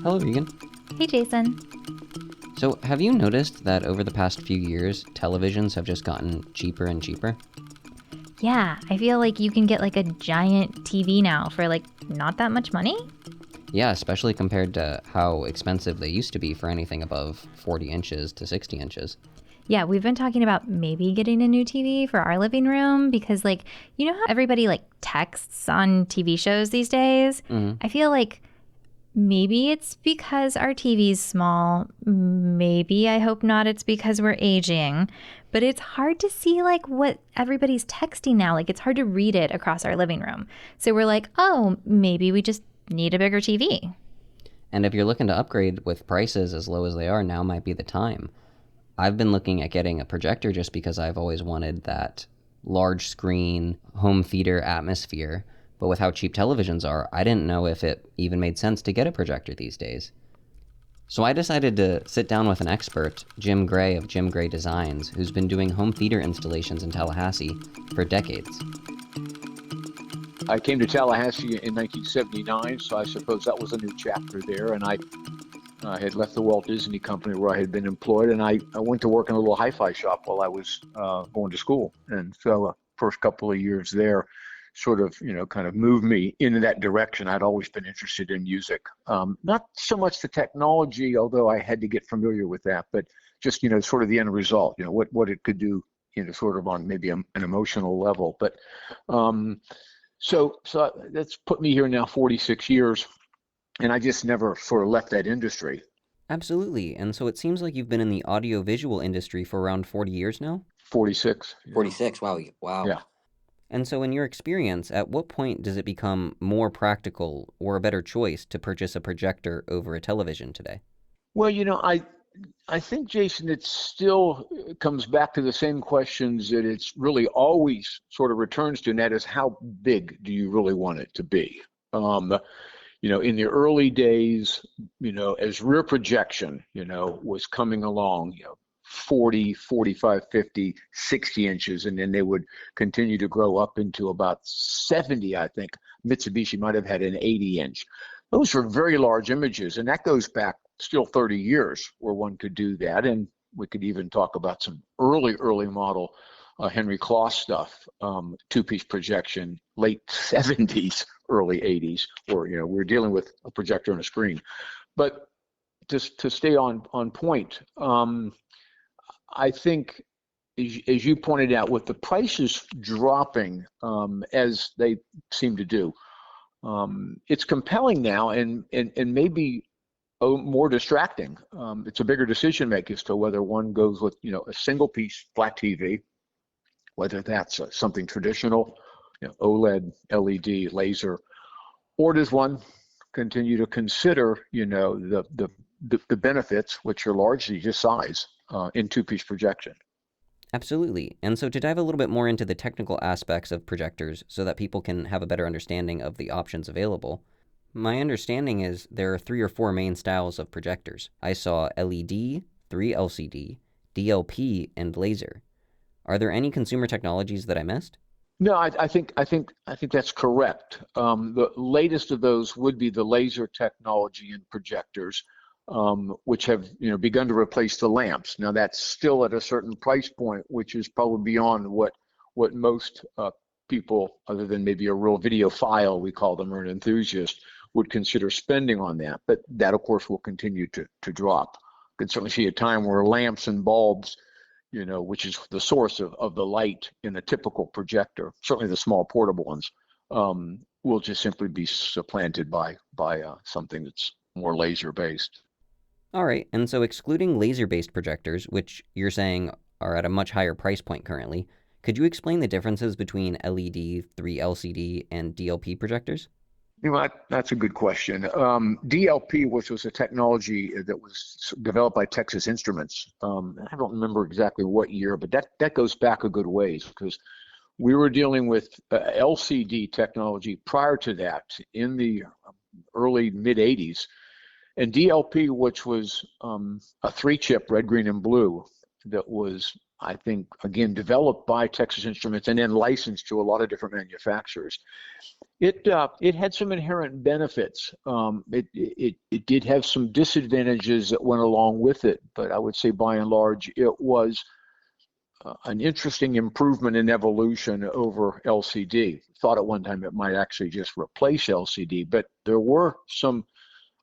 Hello, Regan. Hey, Jason. So, have you noticed that over the past few years, televisions have just gotten cheaper and cheaper? Yeah, I feel like you can get like a giant TV now for like not that much money. Yeah, especially compared to how expensive they used to be for anything above 40 inches to 60 inches. Yeah, we've been talking about maybe getting a new TV for our living room because, like, you know how everybody like texts on TV shows these days? Hmm. I feel like maybe it's because our TV's small. Maybe, I hope not, it's because we're aging. But it's hard to see like what everybody's texting now. Like, it's hard to read it across our living room. So we're like, oh, maybe we just need a bigger TV. And if you're looking to upgrade with prices as low as they are, now might be the time. I've been looking at getting a projector just because I've always wanted that large screen home theater atmosphere. But with how cheap televisions are, I didn't know if it even made sense to get a projector these days. So I decided to sit down with an expert, Jim Gray of Jim Gray Designs, who's been doing home theater installations in Tallahassee for decades. I came to Tallahassee in 1979, so I suppose that was a new chapter there. And I had left the Walt Disney Company where I had been employed, and I went to work in a little hi-fi shop while I was going to school. And so first couple of years there sort of, kind of moved me in that direction. I'd always been interested in music. Not so much the technology, although I had to get familiar with that, but just, sort of the end result, what it could do, sort of on maybe an emotional level. But so that's put me here now 46 years, and I just never sort of left that industry. Absolutely. And so it seems like you've been in the audiovisual industry for around 40 years now? 46. Yeah. 46. Wow. Wow. Yeah. And so, in your experience, at what point does it become more practical or a better choice to purchase a projector over a television today? Well, I think, Jason, it still comes back to the same questions that it's really always sort of returns to, and that is how big do you really want it to be? Um, in the early days, as rear projection, was coming along, 40, 45, 50, 60 inches, and then they would continue to grow up into about 70, I think. Mitsubishi might have had an 80-inch. Those were very large images, and that goes back still 30 years where one could do that. And we could even talk about some early model Henry Kloss stuff, two-piece projection, late 70s, early 80s, where we're dealing with a projector and a screen. But just to stay on point, I think, as you pointed out, with the prices dropping as they seem to do, it's compelling now, and maybe more distracting. It's a bigger decision making as to whether one goes with a single piece flat TV, whether that's something traditional, OLED, LED, laser, or does one continue to consider the benefits, which are largely just size, in two-piece projection. Absolutely. And so, to dive a little bit more into the technical aspects of projectors so that people can have a better understanding of the options available, my understanding is there are 3 or 4 main styles of projectors. I saw LED, 3 LCD, DLP, and laser. Are there any consumer technologies that I missed? No, I think that's correct. The latest of those would be the laser technology in projectors, which have begun to replace the lamps. Now that's still at a certain price point, which is probably beyond what most people, other than maybe a real videophile, we call them, or an enthusiast, would consider spending on that. But that, of course, will continue to drop. You can certainly see a time where lamps and bulbs, which is the source of the light in a typical projector, certainly the small portable ones, will just simply be supplanted by something that's more laser based. All right, and so excluding laser-based projectors, which you're saying are at a much higher price point currently, could you explain the differences between LED, 3 LCD, and DLP projectors? That's a good question. DLP, which was a technology that was developed by Texas Instruments, I don't remember exactly what year, but that goes back a good ways, because we were dealing with LCD technology prior to that in the early mid 80s, and DLP, which was a 3-chip red, green, and blue that was I think, again, developed by Texas Instruments and then licensed to a lot of different manufacturers. It had some inherent benefits. It did have some disadvantages that went along with it, but I would say by and large it was an interesting improvement in evolution over LCD. Thought at one time it might actually just replace LCD, but there were some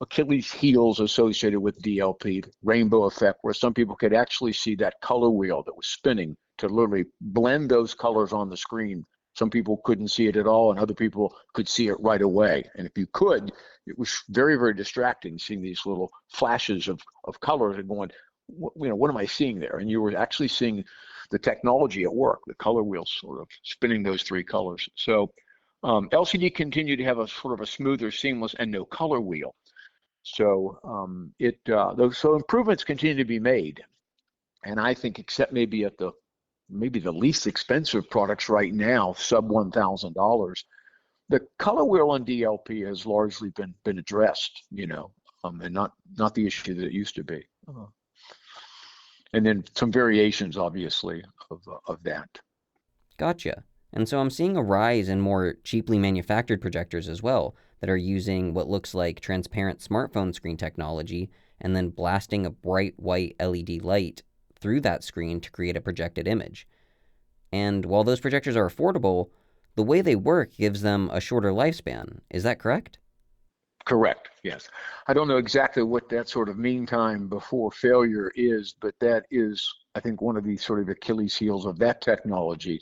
Achilles heels associated with DLP, rainbow effect, where some people could actually see that color wheel that was spinning to literally blend those colors on the screen. Some people couldn't see it at all, and other people could see it right away. And if you could, it was very, very distracting seeing these little flashes of colors and going, what am I seeing there? And you were actually seeing the technology at work, the color wheels sort of spinning those three colors. So LCD continued to have a sort of a smoother, seamless, and no color wheel. So so improvements continue to be made, and I think except maybe at the least expensive products right now, sub $1,000, the color wheel on DLP has largely been addressed, and not the issue that it used to be. And then some variations, obviously, of that. Gotcha. And so I'm seeing a rise in more cheaply manufactured projectors as well that are using what looks like transparent smartphone screen technology and then blasting a bright white LED light through that screen to create a projected image. And while those projectors are affordable, the way they work gives them a shorter lifespan. Is that correct? Correct, yes. I don't know exactly what that sort of mean time before failure is, but that is, I think, one of the sort of Achilles heels of that technology.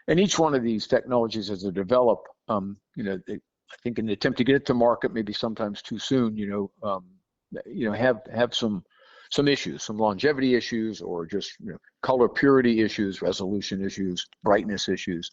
And each one of these technologies, as they develop, I think in the attempt to get it to market, maybe sometimes too soon, have some issues, some longevity issues, or just color purity issues, resolution issues, brightness issues,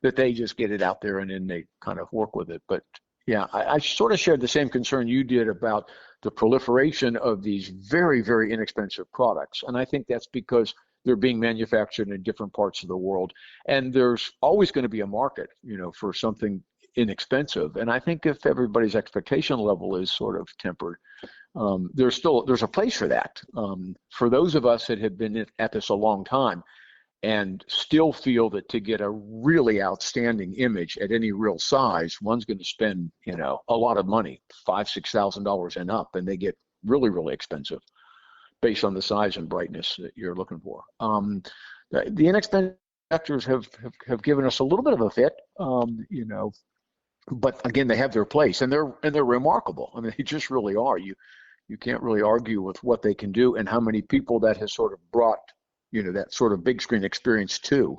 that they just get it out there and then they kind of work with it. But yeah, I sort of shared the same concern you did about the proliferation of these very, very inexpensive products, and I think that's because they're being manufactured in different parts of the world, and there's always going to be a market, for something inexpensive. And I think if everybody's expectation level is sort of tempered, there's a place for that. For those of us that have been at this a long time and still feel that to get a really outstanding image at any real size, one's going to spend, a lot of money, $5,000-$6,000 and up, and they get really, really expensive based on the size and brightness that you're looking for. The inexpensive actors have given us a little bit of a fit, but again, they have their place, and they're remarkable. I mean, they just really are. You can't really argue with what they can do and how many people that has sort of brought, that sort of big screen experience too.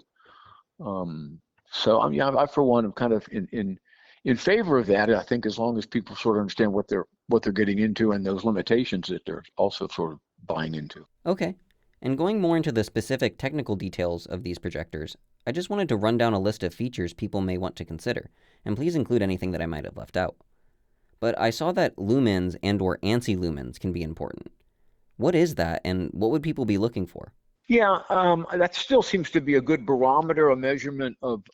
So I for one am kind of in favor of that. I think as long as people sort of understand what they're getting into and those limitations that they're also sort of buying into. Okay. And going more into the specific technical details of these projectors, I just wanted to run down a list of features people may want to consider, and please include anything that I might have left out. But I saw that lumens and/or ANSI lumens can be important. What is that, and what would people be looking for? Yeah, that still seems to be a good barometer, a measurement of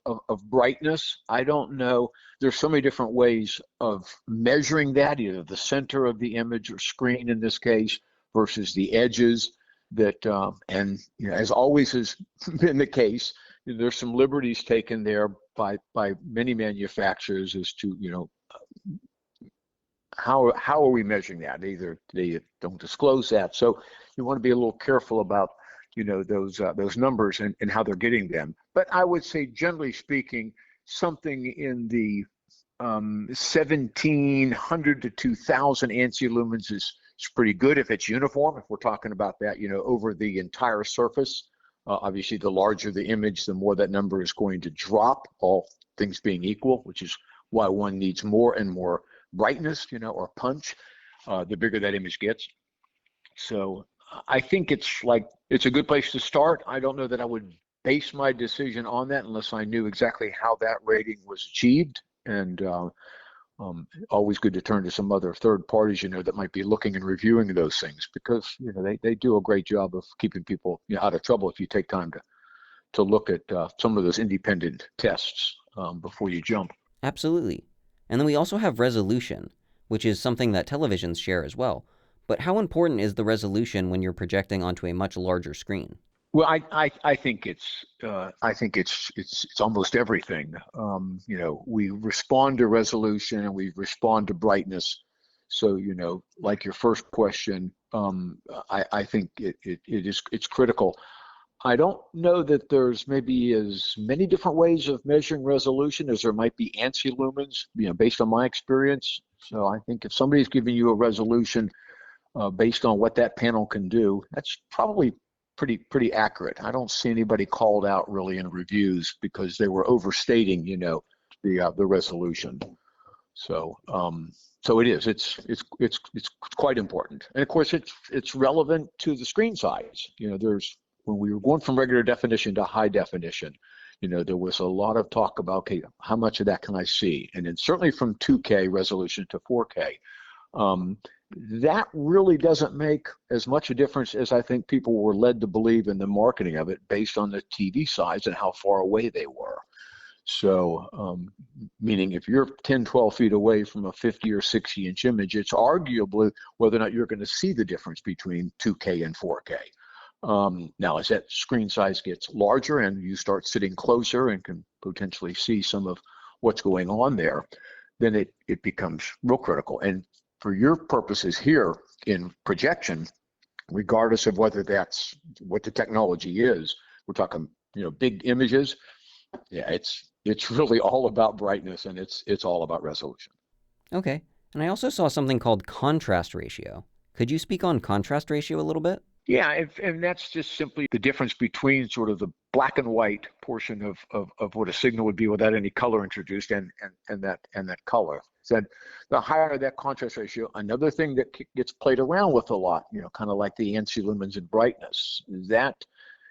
brightness. I don't know. There's so many different ways of measuring that, either the center of the image or screen in this case versus the edges. That and as always has been the case, there's some liberties taken there by many manufacturers as to how are we measuring that? Either they don't disclose that, so you want to be a little careful about those numbers and how they're getting them. But I would say, generally speaking, something in the 1,700 to 2,000 ANSI lumens is pretty good if it's uniform. If we're talking about that, over the entire surface, obviously the larger the image, the more that number is going to drop, all things being equal, which is why one needs more and more brightness, or punch, the bigger that image gets. So I think it's a good place to start. I don't know that I would base my decision on that unless I knew exactly how that rating was achieved. And always good to turn to some other third parties, that might be looking and reviewing those things, because they do a great job of keeping people out of trouble if you take time to look at some of those independent tests before you jump. Absolutely. And then we also have resolution, which is something that televisions share as well. But how important is the resolution when you're projecting onto a much larger screen? Well, I think it's almost everything. We respond to resolution and we respond to brightness. So, like your first question, I think it's critical. I don't know that there's maybe as many different ways of measuring resolution as there might be ANSI lumens, based on my experience. So I think if somebody's giving you a resolution based on what that panel can do, that's probably pretty accurate. I don't see anybody called out really in reviews because they were overstating, the resolution. So it is. It's quite important, and of course it's relevant to the screen size. When we were going from regular definition to high definition, there was a lot of talk about, okay, how much of that can I see? And then certainly from 2K resolution to 4K, that really doesn't make as much a difference as I think people were led to believe in the marketing of it based on the TV size and how far away they were. So, meaning if you're 10, 12 feet away from a 50 or 60-inch image, it's arguably whether or not you're going to see the difference between 2K and 4K. Now, as that screen size gets larger and you start sitting closer and can potentially see some of what's going on there, then it becomes real critical. And for your purposes here in projection, regardless of whether that's what the technology is, we're talking, big images. Yeah, it's really all about brightness and it's all about resolution. Okay. And I also saw something called contrast ratio. Could you speak on contrast ratio a little bit? Yeah, and that's just simply the difference between sort of the black and white portion of what a signal would be without any color introduced and that color. So the higher that contrast ratio, another thing that gets played around with a lot, kind of like the ANSI lumens and brightness, that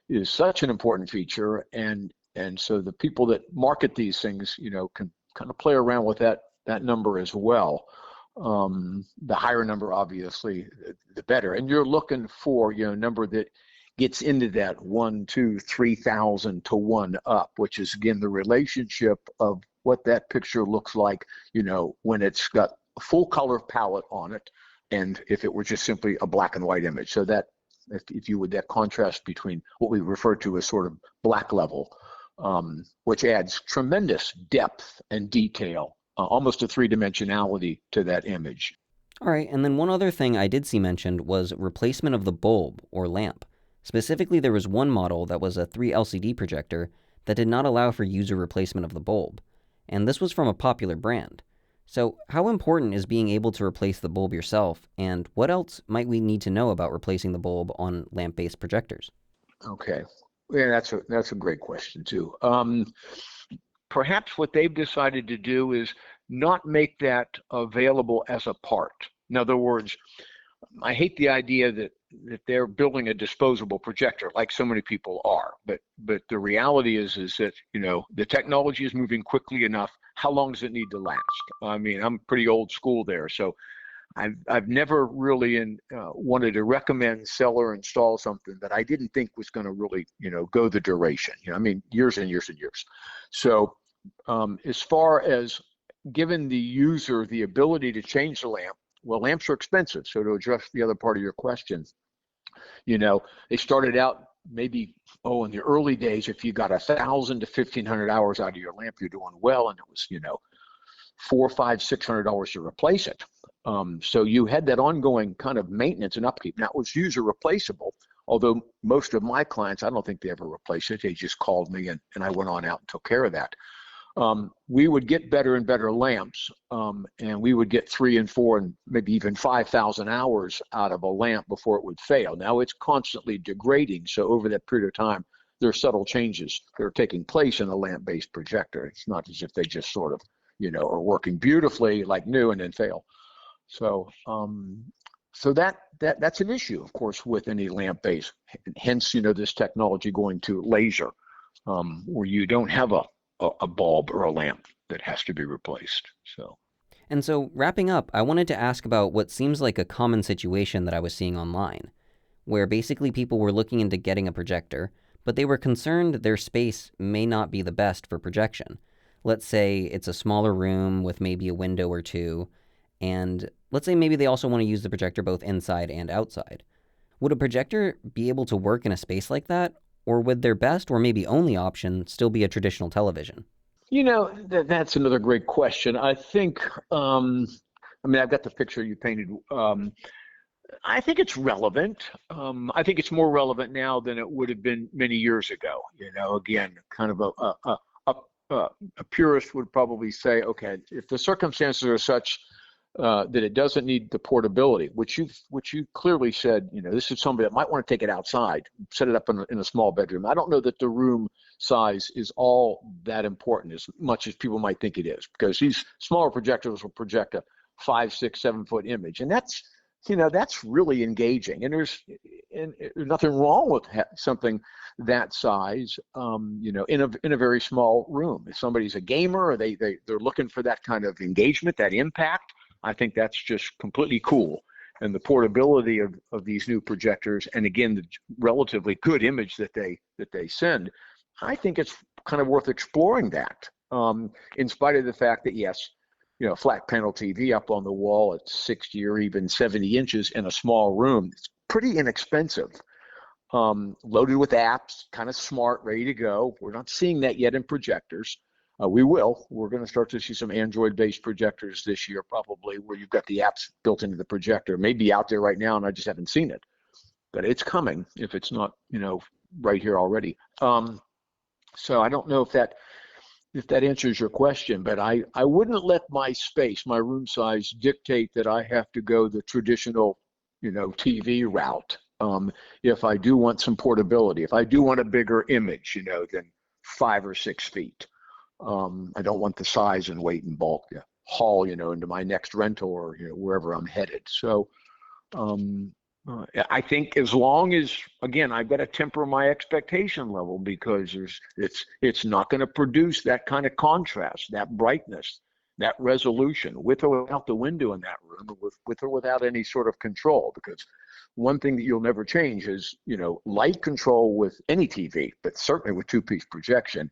is such an important feature, and so the people that market these things, can kind of play around with that number as well. The higher number, obviously, the better. And you're looking for, a number that gets into that 1, 2, 3,000 to 1 up, which is, again, the relationship of what that picture looks like, when it's got a full color palette on it, and if it were just simply a black and white image. So that, if you would, that contrast between what we refer to as sort of black level, which adds tremendous depth and detail, almost a three-dimensionality to that image. All right, and then one other thing I did see mentioned was replacement of the bulb or lamp. Specifically, there was one model that was a 3 LCD projector that did not allow for user replacement of the bulb, and this was from a popular brand. So how important is being able to replace the bulb yourself, and what else might we need to know about replacing the bulb on lamp-based projectors? Okay, yeah, that's a great question too. Perhaps what they've decided to do is not make that available as a part. In other words, I hate the idea that they're building a disposable projector like so many people are, but the reality is that the technology is moving quickly enough. How long does it need to last? I mean, I'm pretty old school there, so I've never really wanted to recommend, sell, or install something that I didn't think was going to really go the duration. I mean, years and years and years. So as far as giving the user the ability to change the lamp, well, lamps are expensive. So to address the other part of your question, they started out maybe, in the early days, if you got 1,000 to 1,500 hours out of your lamp, you're doing well, and it was $400, $500, $600 to replace it. So you had that ongoing kind of maintenance and upkeep. Now it was user replaceable, although most of my clients, I don't think they ever replaced it. They just called me and I went on out and took care of that. We would get better and better lamps, and we would get 3 and 4 and maybe even 5,000 hours out of a lamp before it would fail. Now it's constantly degrading, so over that period of time, there are subtle changes that are taking place in a lamp-based projector. It's not as if they just sort of, are working beautifully like new and then fail. So, that's an issue, of course, with any lamp-based. Hence, this technology going to laser, where you don't have a bulb or a lamp that has to be replaced. And so wrapping up, I wanted to ask about what seems like a common situation that I was seeing online, where basically people were looking into getting a projector, but they were concerned their space may not be the best for projection. Let's say it's a smaller room with maybe a window or two, and let's say maybe they also want to use the projector both inside and outside. Would a projector be able to work in a space like that, Or would their best or maybe only option still be a traditional television? That's another great question. I think, I've got the picture you painted. I think it's relevant. I think it's more relevant now than it would have been many years ago. Again, kind of a purist would probably say, okay, if the circumstances are such that it doesn't need the portability, which you clearly said, this is somebody that might want to take it outside, set it up in a small bedroom. I don't know that the room size is all that important as much as people might think it is, because these smaller projectors will project a 5, 6, 7 foot image, and that's really engaging. And there's nothing wrong with something that size, in a very small room. If somebody's a gamer or they're looking for that kind of engagement, that impact, I think that's just completely cool. And the portability of these new projectors, and again, the relatively good image that they send, I think it's kind of worth exploring that, in spite of the fact that, yes, flat panel TV up on the wall at 60 or even 70 inches in a small room, it's pretty inexpensive. Loaded with apps, kind of smart, ready to go. We're not seeing that yet in projectors. We will. We're going to start to see some Android-based projectors this year, probably, where you've got the apps built into the projector. It may be out there right now, and I just haven't seen it. But it's coming if it's not, right here already. So I don't know if that answers your question, but I wouldn't let my space, my room size, dictate that I have to go the traditional, TV route. If I do want some portability, if I do want a bigger image, than 5 or 6 feet. I don't want the size and weight and bulk to haul, into my next rental or, wherever I'm headed. So I think as long as, again, I've got to temper my expectation level, because it's not going to produce that kind of contrast, that brightness, that resolution, with or without the window in that room, with or without any sort of control. Because one thing that you'll never change is, light control with any TV, but certainly with two-piece projection.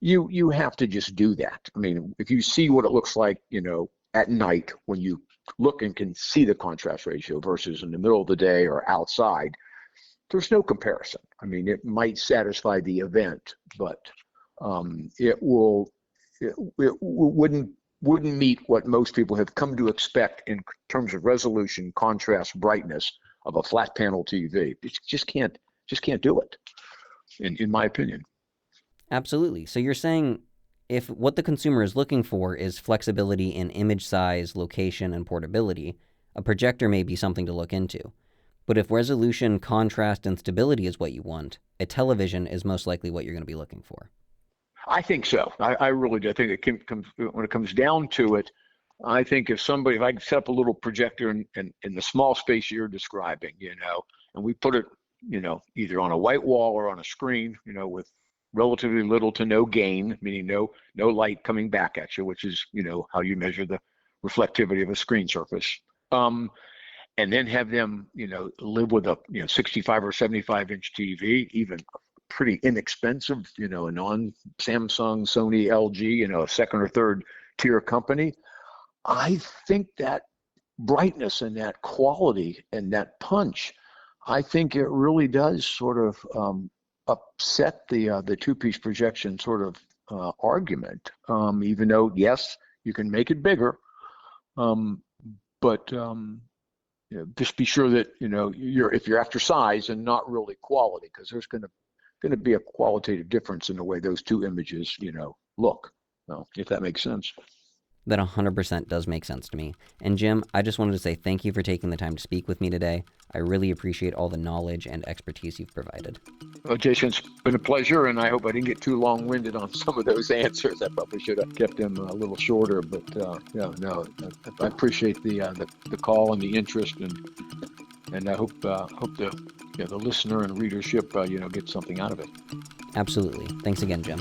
You have to just do that. I mean, if you see what it looks like, at night when you look and can see the contrast ratio versus in the middle of the day or outside, there's no comparison. I mean, it might satisfy the event, but it wouldn't meet what most people have come to expect in terms of resolution, contrast, brightness of a flat panel TV. It just can't do it, in my opinion. Absolutely. So you're saying if what the consumer is looking for is flexibility in image size, location, and portability, a projector may be something to look into. But if resolution, contrast, and stability is what you want, a television is most likely what you're going to be looking for. I think so. I really do. I think when it comes down to it, I think if I set up a little projector in the small space you're describing, and we put it, either on a white wall or on a screen, with relatively little to no gain, meaning no light coming back at you, which is, how you measure the reflectivity of a screen surface. And then have them, live with a 65 or 75 inch TV, even pretty inexpensive, a non-Samsung, Sony, LG, a second or third tier company. I think that brightness and that quality and that punch, I think it really does sort of upset the two-piece projection sort of argument, even though, yes, you can make it bigger, but just be sure that if you're after size and not really quality, because there's going to be a qualitative difference in the way those two images look, if that makes sense. That 100% does make sense to me. And Jim, I just wanted to say thank you for taking the time to speak with me today. I really appreciate all the knowledge and expertise you've provided. Well, Jason, it's been a pleasure, and I hope I didn't get too long-winded on some of those answers. I probably should have kept them a little shorter, but I appreciate the call and the interest, and I hope the listener and readership get something out of it. Absolutely. Thanks again, Jim.